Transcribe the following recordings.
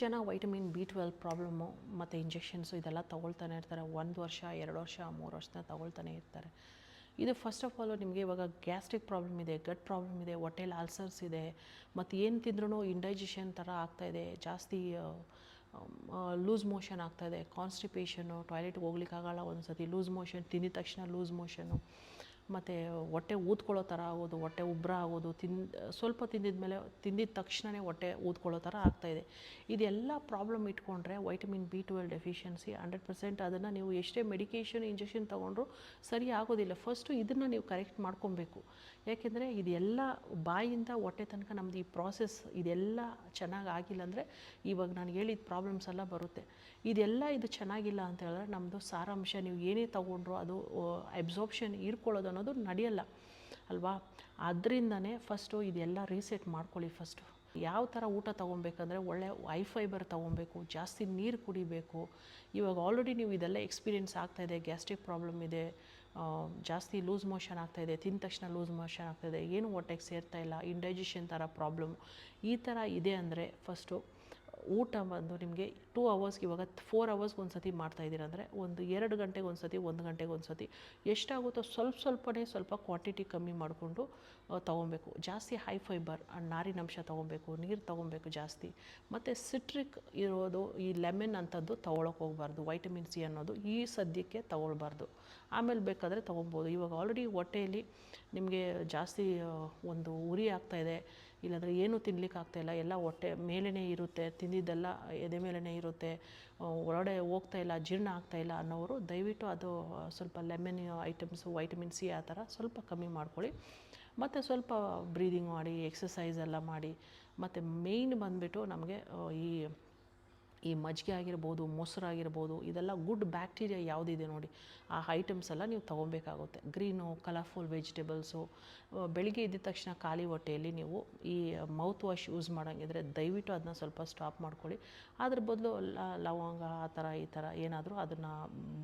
ಜನ vitamin B12 problem ಮತ್ತು injections ಇದೆಲ್ಲ ತೊಗೊಳ್ತಾನೆ ಇರ್ತಾರೆ. 1 ವರ್ಷ 2 ವರ್ಷ 3 ವರ್ಷದ ತೊಗೊಳ್ತಾನೆ ಇರ್ತಾರೆ. ಇದು ಫಸ್ಟ್ ಆಫ್ ಆಲು ನಿಮಗೆ ಇವಾಗ ಗ್ಯಾಸ್ಟ್ರಿಕ್ ಪ್ರಾಬ್ಲಮ್ ಇದೆ, ಗಟ್ ಪ್ರಾಬ್ಲಮ್ ಇದೆ, ಹೊಟ್ಟೆಲಿ ಅಲ್ಸರ್ಸ್ ಇದೆ, ಮತ್ತು ಏನು ತಿಂದ್ರೂ ಇಂಡೈಜೆಷನ್ ಥರ ಆಗ್ತಾಯಿದೆ, ಜಾಸ್ತಿ ಲೂಸ್ ಮೋಷನ್ ಆಗ್ತಾಯಿದೆ, ಕಾನ್ಸ್ಟಿಪೇಷನು, ಟಾಯ್ಲೆಟ್ಗೆ ಹೋಗ್ಲಿಕ್ಕಾಗಲ್ಲ, ಒಂದು ಸತಿ ಲೂಸ್ ಮೋಷನ್, ತಿಂದಿದ ತಕ್ಷಣ ಲೂಸ್ ಮೋಷನು, ಮತ್ತು ಹೊಟ್ಟೆ ಊದ್ಕೊಳ್ಳೋ ಥರ ಆಗೋದು, ಹೊಟ್ಟೆ ಉಬ್ಬರ ಆಗೋದು, ಸ್ವಲ್ಪ ತಿಂದಿದ ತಕ್ಷಣವೇ ಹೊಟ್ಟೆ ಊದ್ಕೊಳ್ಳೋ ಥರ ಆಗ್ತಾಯಿದೆ. ಇದೆಲ್ಲ ಪ್ರಾಬ್ಲಮ್ ಇಟ್ಕೊಂಡ್ರೆ ವೈಟಮಿನ್ B12 ಡೆಫಿಷಿಯನ್ಸಿ 100%. ಅದನ್ನು ನೀವು ಎಷ್ಟೇ ಮೆಡಿಕೇಷನ್ ಇಂಜೆಕ್ಷನ್ ತೊಗೊಂಡ್ರೂ ಸರಿ ಆಗೋದಿಲ್ಲ. ಫಸ್ಟು ಇದನ್ನು ನೀವು ಕರೆಕ್ಟ್ ಮಾಡ್ಕೊಬೇಕು. ಯಾಕೆಂದರೆ ಇದೆಲ್ಲ ಬಾಯಿಂದ ಹೊಟ್ಟೆ ತನಕ ನಮ್ಮದು ಈ ಪ್ರಾಸೆಸ್ ಇದೆಲ್ಲ ಚೆನ್ನಾಗಿ ಆಗಿಲ್ಲ ಅಂದರೆ ಇವಾಗ ನಾನು ಹೇಳಿದ ಪ್ರಾಬ್ಲಮ್ಸ್ ಎಲ್ಲ ಬರುತ್ತೆ. ಇದು ಚೆನ್ನಾಗಿಲ್ಲ ಅಂತ ಹೇಳಿದ್ರೆ ನಮ್ಮದು ಸಾರಾಂಶ ನೀವು ಏನೇ ತೊಗೊಂಡ್ರು ಅದು ಅಬ್ಸಾರ್ಪ್ಷನ್ ಹೀರ್ಕೊಳ್ಳೋದು ಅನ್ನೋದು ನಡೆಯಲ್ಲ ಅಲ್ವಾ. ಅದರಿಂದನೇ ಫಸ್ಟು ಇದೆಲ್ಲ ರೀಸೆಟ್ ಮಾಡ್ಕೊಳ್ಳಿ. ಫಸ್ಟು ಯಾವ ಥರ ಊಟ ತೊಗೊಬೇಕಂದ್ರೆ ಒಳ್ಳೆ ಹೈ ಫೈಬರ್ ತೊಗೊಬೇಕು, ಜಾಸ್ತಿ ನೀರು ಕುಡಿಬೇಕು. ಇವಾಗ ಆಲ್ರೆಡಿ ನೀವು ಇದೆಲ್ಲ ಎಕ್ಸ್ಪೀರಿಯೆನ್ಸ್ ಆಗ್ತಾಯಿದೆ, ಗ್ಯಾಸ್ಟ್ರಿಕ್ ಪ್ರಾಬ್ಲಮ್ ಇದೆ, ಜಾಸ್ತಿ ಲೂಸ್ ಮೋಷನ್ ಆಗ್ತಾಯಿದೆ, ತಿಂದ ತಕ್ಷಣ ಲೂಸ್ ಮೋಷನ್ ಆಗ್ತಾಯಿದೆ, ಏನು ಹೊಟ್ಟೆಗೆ ಸೇರ್ತಾಯಿಲ್ಲ, ಇಂಡೈಜೆಷನ್ ಥರ ಪ್ರಾಬ್ಲಮ್ ಈ ಥರ ಇದೆ ಅಂದರೆ ಫಸ್ಟು ಊಟ ಬಂದು ನಿಮಗೆ 2 ಅವರ್ಸ್ಗೆ ಇವಾಗ 4 ಅವರ್ಸ್ಗೆ ಒಂದು ಸತಿ ಮಾಡ್ತಾಯಿದ್ದೀರ ಅಂದರೆ ಒಂದು 2 ಗಂಟೆಗೆ ಒಂದು ಸತಿ, 1 ಗಂಟೆಗೆ ಒಂದು ಸತಿ ಎಷ್ಟಾಗುತ್ತೋ ಸ್ವಲ್ಪ ಕ್ವಾಂಟಿಟಿ ಕಮ್ಮಿ ಮಾಡಿಕೊಂಡು ತೊಗೊಬೇಕು. ಜಾಸ್ತಿ ಹೈ ಫೈಬರ್ ನಾರಿನಂಶ ತೊಗೊಬೇಕು, ನೀರು ತೊಗೊಬೇಕು ಜಾಸ್ತಿ, ಮತ್ತು ಸಿಟ್ರಿಕ್ ಇರೋದು ಈ ಲೆಮನ್ ಅಂಥದ್ದು ತೊಗೊಳಕ್ಕೆ ಹೋಗಬಾರ್ದು. ವೈಟಮಿನ್ C ಅನ್ನೋದು ಈ ಸದ್ಯಕ್ಕೆ ತೊಗೊಳ್ಬಾರ್ದು, ಆಮೇಲೆ ಬೇಕಾದರೆ ತೊಗೊಬೋದು. ಇವಾಗ ಆಲ್ರೆಡಿ ಹೊಟ್ಟೆಯಲ್ಲಿ ನಿಮಗೆ ಜಾಸ್ತಿ ಒಂದು ಉರಿ ಆಗ್ತಾಯಿದೆ, ಇಲ್ಲಾಂದರೆ ಏನೂ ತಿನ್ಲಿಕ್ಕೆ ಆಗ್ತಾಯಿಲ್ಲ, ಎಲ್ಲ ಹೊಟ್ಟೆ ಮೇಲೇ ಇರುತ್ತೆ, ತಿಂದಿದ್ದೆಲ್ಲ ಎದೆ ಮೇಲೇ ಇರುತ್ತೆ, ಒಳಗಡೆ ಹೋಗ್ತಾಯಿಲ್ಲ, ಜೀರ್ಣ ಆಗ್ತಾಯಿಲ್ಲ ಅನ್ನೋರು ದಯವಿಟ್ಟು ಅದು ಸ್ವಲ್ಪ ಲೆಮನ್ ಐಟಮ್ಸು, ವೈಟಮಿನ್ C ಆ ಥರ ಸ್ವಲ್ಪ ಕಮ್ಮಿ ಮಾಡ್ಕೊಳ್ಳಿ. ಮತ್ತು ಸ್ವಲ್ಪ ಬ್ರೀದಿಂಗ್ ಮಾಡಿ, ಎಕ್ಸಸೈಸ್ ಎಲ್ಲ ಮಾಡಿ. ಮತ್ತು ಮೇಯ್ನ್ ಬಂದುಬಿಟ್ಟು ನಮಗೆ ಈ ಮಜ್ಜಿಗೆ ಆಗಿರ್ಬೋದು, ಮೊಸರಾಗಿರ್ಬೋದು, ಇದೆಲ್ಲ ಗುಡ್ ಬ್ಯಾಕ್ಟೀರಿಯಾ ಯಾವುದಿದೆ ನೋಡಿ ಆ ಐಟಮ್ಸ್ ಎಲ್ಲ ನೀವು ತೊಗೊಬೇಕಾಗುತ್ತೆ. Green colourful vegetables. ಬೆಳಿಗ್ಗೆ ಎದ್ದ ತಕ್ಷಣ ಖಾಲಿ ಹೊಟ್ಟೆಯಲ್ಲಿ ನೀವು ಈ ಮೌತ್ ವಾಶ್ ಯೂಸ್ ಮಾಡೋಂಗಿದ್ರೆ ದಯವಿಟ್ಟು ಅದನ್ನ ಸ್ವಲ್ಪ ಸ್ಟಾಪ್ ಮಾಡ್ಕೊಳ್ಳಿ. ಅದ್ರ ಬದಲು ಲವಂಗ ಆ ಥರ ಈ ಥರ ಏನಾದರೂ ಅದನ್ನು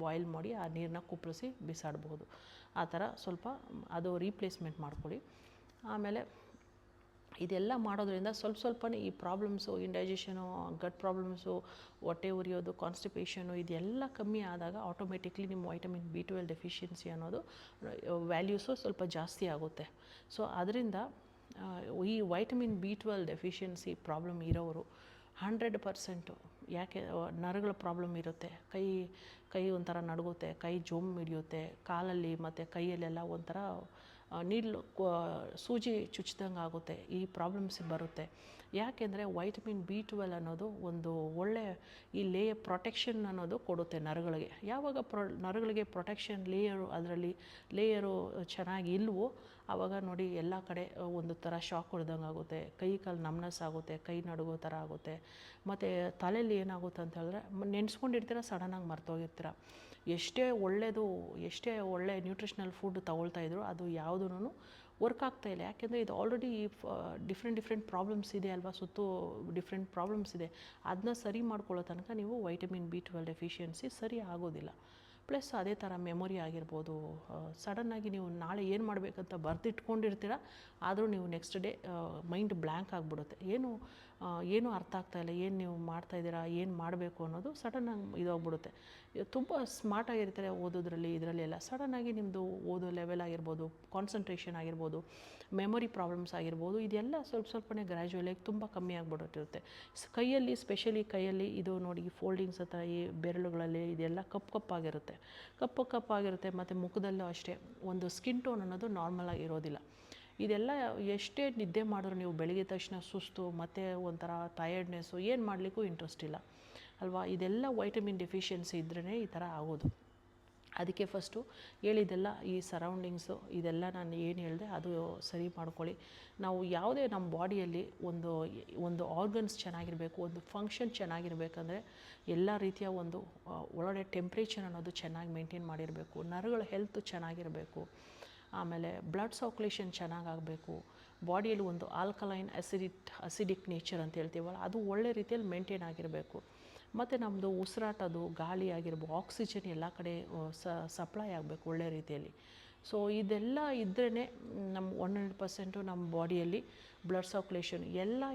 ಬಾಯ್ಲ್ ಮಾಡಿ ಆ ನೀರನ್ನ ಕುಪ್ಪಳಿಸಿ ಬಿಸಾಡ್ಬೋದು. ಆ ಥರ ಸ್ವಲ್ಪ ಅದು ರೀಪ್ಲೇಸ್ಮೆಂಟ್ ಮಾಡ್ಕೊಳ್ಳಿ. ಆಮೇಲೆ ಇದೆಲ್ಲ ಮಾಡೋದ್ರಿಂದ ಸ್ವಲ್ಪನೇ ಈ ಪ್ರಾಬ್ಲಮ್ಸು, ಇಂಡೈಜೆಷನು, ಗಟ್ ಪ್ರಾಬ್ಲಮ್ಸು, ಹೊಟ್ಟೆ ಉರಿಯೋದು, ಕಾನ್ಸ್ಟಿಪೇಷನು ಇದೆಲ್ಲ ಕಮ್ಮಿ ಆದಾಗ ಆಟೋಮೆಟಿಕ್ಲಿ ನಿಮ್ಮ ವೈಟಮಿನ್ B12 ಡೆಫಿಷಿಯನ್ಸಿ ಅನ್ನೋದು ವ್ಯಾಲ್ಯೂಸು ಸ್ವಲ್ಪ ಜಾಸ್ತಿ ಆಗುತ್ತೆ. ಸೊ ಅದರಿಂದ ಈ ವೈಟಮಿನ್ B12 ಡೆಫಿಷಿಯನ್ಸಿ ಪ್ರಾಬ್ಲಮ್ ಇರೋರು 100% ಯಾಕೆ ನರಗಳ ಪ್ರಾಬ್ಲಮ್ ಇರುತ್ತೆ, ಕೈ ಒಂಥರ ನಡುಗುತ್ತೆ, ಕೈ ಜೋಮ್ ಹಿಡಿಯುತ್ತೆ, ಕಾಲಲ್ಲಿ ಮತ್ತು ಕೈಯಲ್ಲೆಲ್ಲ ಒಂಥರ ನೀಡ್ಲು ಸೂಜಿ ಚುಚ್ಚಿದಂಗೆ ಆಗುತ್ತೆ, ಈ ಪ್ರಾಬ್ಲಮ್ಸ್ ಬರುತ್ತೆ. ಯಾಕೆಂದರೆ ವೈಟಮಿನ್ B12 ಅನ್ನೋದು ಒಂದು ಒಳ್ಳೆ ಈ ಪ್ರೊಟೆಕ್ಷನ್ ಅನ್ನೋದು ಕೊಡುತ್ತೆ ನರಗಳಿಗೆ. ಯಾವಾಗ ನರಗಳಿಗೆ ಪ್ರೊಟೆಕ್ಷನ್ ಅದರಲ್ಲಿ ಲೇಯರು ಚೆನ್ನಾಗಿ ಇಲ್ವೋ ಆವಾಗ ನೋಡಿ ಎಲ್ಲ ಕಡೆ ಒಂದು ಥರ ಶಾಕ್ ಹೊಡೆದಂಗೆ ಆಗುತ್ತೆ, ಕೈ ಕಾಲು ನಮ್ನಸ್ ಆಗುತ್ತೆ, ಕೈ ನಡುಗೋ ಥರ ಆಗುತ್ತೆ. ಮತ್ತು ತಲೆಯಲ್ಲಿ ಏನಾಗುತ್ತೆ ಅಂತ ಹೇಳಿದ್ರೆ ನೆನೆಸ್ಕೊಂಡಿರ್ತೀರ, ಸಡನ್ನಾಗಿ ಮರ್ತೋಗಿರ್ತೀರ. ಎಷ್ಟೇ ಒಳ್ಳೆ ನ್ಯೂಟ್ರಿಷನಲ್ ಫುಡ್ ತೊಗೊಳ್ತಾಯಿದ್ರು ಅದು ಯಾವುದೂ ವರ್ಕ್ ಆಗ್ತಾಯಿಲ್ಲ. ಯಾಕೆಂದರೆ ಇದು ಆಲ್ರೆಡಿ ಡಿಫ್ರೆಂಟ್ ಪ್ರಾಬ್ಲಮ್ಸ್ ಇದೆ ಅಲ್ವಾ, ಸುತ್ತು ಡಿಫ್ರೆಂಟ್ ಪ್ರಾಬ್ಲಮ್ಸ್ ಇದೆ. ಅದನ್ನ ಸರಿ ಮಾಡ್ಕೊಳ್ಳೋ ತನಕ ನೀವು ವೈಟಮಿನ್ B12 ಡೆಫಿಷಿಯನ್ಸಿ ಸರಿ ಆಗೋದಿಲ್ಲ. ಪ್ಲಸ್ ಅದೇ ಥರ ಮೆಮೊರಿ ಆಗಿರ್ಬೋದು, ಸಡನ್ನಾಗಿ ನೀವು ನಾಳೆ ಏನು ಮಾಡಬೇಕಂತ ಬರೆದಿಟ್ಕೊಂಡಿರ್ತೀರ, ಆದರೂ ನೀವು ನೆಕ್ಸ್ಟ್ ಡೇ ಮೈಂಡ್ ಬ್ಲ್ಯಾಂಕ್ ಆಗಿಬಿಡುತ್ತೆ. ಏನು ಅರ್ಥ ಆಗ್ತಾಯಿಲ್ಲ, ಏನು ನೀವು ಮಾಡ್ತಾಯಿದ್ದೀರಾ, ಏನು ಮಾಡಬೇಕು ಅನ್ನೋದು ಸಡನ್ನಾಗಿ ಇದಾಗ್ಬಿಡುತ್ತೆ. ತುಂಬ ಸ್ಮಾರ್ಟಾಗಿರ್ತಾರೆ ಓದೋದ್ರಲ್ಲಿ, ಇದರಲ್ಲಿ ಎಲ್ಲ ಸಡನ್ನಾಗಿ ನಿಮ್ಮದು ಓದೋ ಲೆವೆಲ್ ಆಗಿರ್ಬೋದು, ಕಾನ್ಸಂಟ್ರೇಷನ್ ಆಗಿರ್ಬೋದು, ಮೆಮೊರಿ ಪ್ರಾಬ್ಲಮ್ಸ್ ಆಗಿರ್ಬೋದು, ಇದೆಲ್ಲ ಸ್ವಲ್ಪನೇ ಗ್ರ್ಯಾಜುವಲಾಗಿ ತುಂಬ ಕಮ್ಮಿ ಆಗಿಬಿಟ್ಟಿರುತ್ತೆ. ಕೈಯಲ್ಲಿ ಸ್ಪೆಷಲಿ ಕೈಯಲ್ಲಿ ಇದು ನೋಡಿ ಫೋಲ್ಡಿಂಗ್ಸ್ ಹತ್ರ ಈ ಬೆರಳುಗಳಲ್ಲಿ ಇದೆಲ್ಲ ಕಪ್ಪಾಗಿರುತ್ತೆ. ಮತ್ತು ಮುಖದಲ್ಲೂ ಅಷ್ಟೇ ಒಂದು ಸ್ಕಿನ್ ಟೋನ್ ಅನ್ನೋದು ನಾರ್ಮಲ್ ಆಗಿರೋದಿಲ್ಲ. ಇದೆಲ್ಲ ಎಷ್ಟೇ ನಿದ್ದೆ ಮಾಡಿದ್ರು ನೀವು ಬೆಳಗ್ಗೆ ತಕ್ಷಣ ಸುಸ್ತು, ಮತ್ತು ಒಂಥರ ಟಯರ್ಡ್ನೆಸ್ಸು, ಏನು ಮಾಡಲಿಕ್ಕೂ ಇಂಟ್ರೆಸ್ಟ್ ಇಲ್ಲ ಅಲ್ವಾ. ಇದೆಲ್ಲ ವೈಟಮಿನ್ ಡೆಫಿಷಿಯನ್ಸಿ ಇದ್ರೇ ಈ ಥರ ಆಗೋದು. ಅದಕ್ಕೆ ಫಸ್ಟು ಹೇಳಿದ್ದೆಲ್ಲ ಈ ಸರೌಂಡಿಂಗ್ಸು ಇದೆಲ್ಲ ನಾನು ಏನು ಹೇಳಿದೆ ಅದು ಸರಿ ಮಾಡ್ಕೊಳ್ಳಿ. ನಾವು ಯಾವುದೇ ನಮ್ಮ ಬಾಡಿಯಲ್ಲಿ ಒಂದು ಆರ್ಗನ್ಸ್ ಚೆನ್ನಾಗಿರಬೇಕು, ಒಂದು ಫಂಕ್ಷನ್ ಚೆನ್ನಾಗಿರಬೇಕಂದ್ರೆ ಎಲ್ಲ ರೀತಿಯ ಒಂದು ಒಳಗಡೆ ಟೆಂಪ್ರೇಚರ್ ಅನ್ನೋದು ಚೆನ್ನಾಗಿ ಮೇಂಟೈನ್ ಮಾಡಿರಬೇಕು, ನರಗಳ ಹೆಲ್ತ್ ಚೆನ್ನಾಗಿರಬೇಕು, ಆಮೇಲೆ ಬ್ಲಡ್ ಸರ್ಕ್ಯುಲೇಷನ್ ಚೆನ್ನಾಗಾಗಬೇಕು, ಬಾಡಿಯಲ್ಲಿ ಒಂದು ಆಲ್ಕಲೈನ್ ಅಸಿಡಿಕ್ ನೇಚರ್ ಅಂತ ಹೇಳ್ತೀವಲ್ಲ ಅದು ಒಳ್ಳೆ ರೀತಿಯಲ್ಲಿ ಮೇಂಟೈನ್ ಆಗಿರಬೇಕು. ಮತ್ತು ನಮ್ಮದು ಉಸಿರಾಟದು ಗಾಳಿ ಆಗಿರ್ಬೋದು, ಆಕ್ಸಿಜನ್ ಎಲ್ಲ ಕಡೆ ಸಪ್ಲೈ ಆಗಬೇಕು ಒಳ್ಳೆ ರೀತಿಯಲ್ಲಿ. ಸೊ ಇದೆಲ್ಲ ಇದ್ರೇ ನಮ್ಮ 100% ನಮ್ಮ ಬಾಡಿಯಲ್ಲಿ ಬ್ಲಡ್ ಸರ್ಕ್ಯುಲೇಷನ್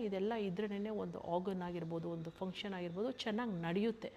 ಇದೆಲ್ಲ ಇದ್ರೇ ಒಂದು ಆರ್ಗನ್ ಆಗಿರ್ಬೋದು, ಒಂದು ಫಂಕ್ಷನ್ ಆಗಿರ್ಬೋದು ಚೆನ್ನಾಗಿ ನಡೆಯುತ್ತೆ.